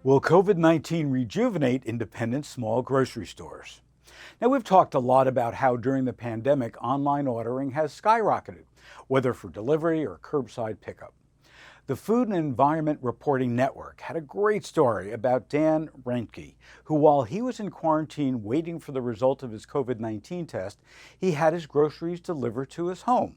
Will COVID-19 rejuvenate independent small grocery stores? Now, we've talked a lot about how during the pandemic, online ordering has skyrocketed, whether for delivery or curbside pickup. The Food and Environment Reporting Network had a great story about Dan Reineke, who, while he was in quarantine waiting for the result of his COVID-19 test, he had his groceries delivered to his home.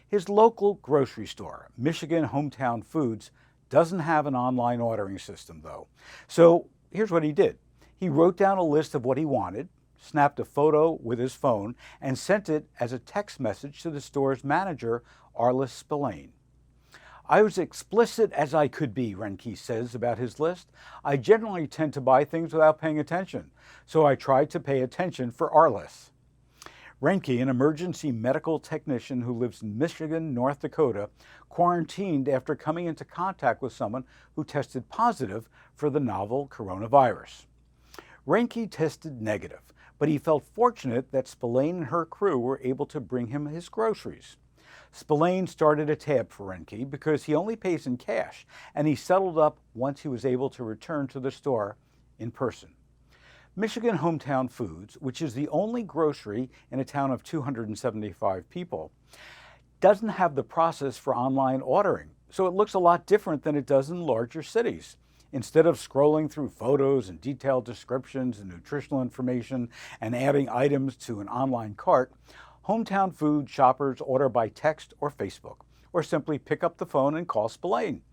His local grocery store, Michigan Hometown Foods, doesn't have an online ordering system, though. So here's what he did. He wrote down a list of what he wanted, snapped a photo with his phone, and sent it as a text message to the store's manager, Arliss Spillane. "I was explicit as I could be," Reineke says about his list. "I generally tend to buy things without paying attention, so I tried to pay attention for Arliss." Reineke, an emergency medical technician who lives in Michigan, North Dakota, quarantined after coming into contact with someone who tested positive for the novel coronavirus. Reineke tested negative, but he felt fortunate that Spillane and her crew were able to bring him his groceries. Spillane started a tab for Reineke because he only pays in cash, and he settled up once he was able to return to the store in person. Michigan Hometown Foods, which is the only grocery in a town of 275 people, doesn't have the process for online ordering, so it looks a lot different than it does in larger cities. Instead of scrolling through photos and detailed descriptions and nutritional information and adding items to an online cart, Hometown Food shoppers order by text or Facebook, or simply pick up the phone and call Spillane.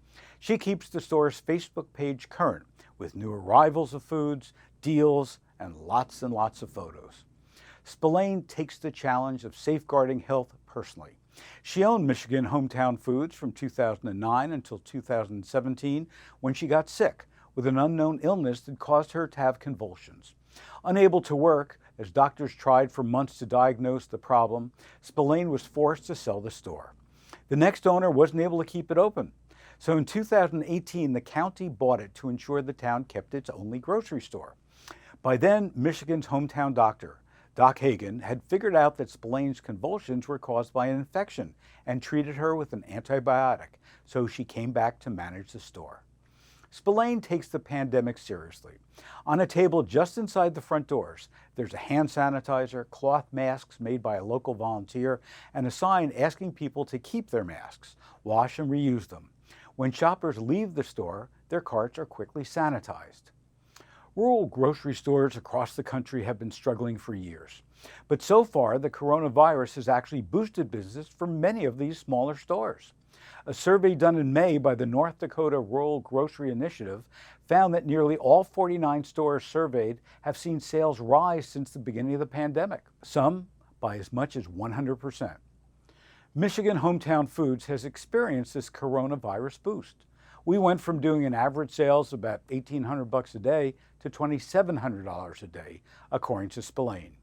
She keeps the store's Facebook page current with new arrivals of foods, deals, and lots of photos. Spillane takes the challenge of safeguarding health personally. She owned Michigan Hometown Foods from 2009 until 2017 when she got sick with an unknown illness that caused her to have convulsions. Unable to work, as doctors tried for months to diagnose the problem, Spillane was forced to sell the store. The next owner wasn't able to keep it open. So in 2018, the county bought it to ensure the town kept its only grocery store. By then, Michigan's hometown doctor, Doc Hagen, had figured out that Spillane's convulsions were caused by an infection and treated her with an antibiotic, so she came back to manage the store. Spillane takes the pandemic seriously. On a table just inside the front doors, there's a hand sanitizer, cloth masks made by a local volunteer, and a sign asking people to keep their masks, wash and reuse them. When shoppers leave the store, their carts are quickly sanitized. Rural grocery stores across the country have been struggling for years. But so far, the coronavirus has actually boosted business for many of these smaller stores. A survey done in May by the North Dakota Rural Grocery Initiative found that nearly all 49 stores surveyed have seen sales rise since the beginning of the pandemic, some by as much as 100%. Michigan Hometown Foods has experienced this coronavirus boost. We went from doing an average sales of about $1,800 a day to $2,700 a day, according to Spillane.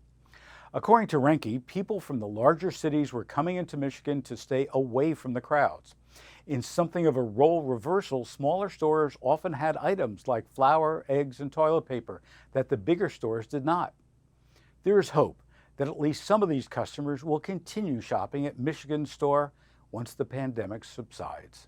According to Reineke, people from the larger cities were coming into Michigan to stay away from the crowds. In something of a role reversal, smaller stores often had items like flour, eggs, and toilet paper that the bigger stores did not. There is hope that at least some of these customers will continue shopping at Michigan's store once the pandemic subsides.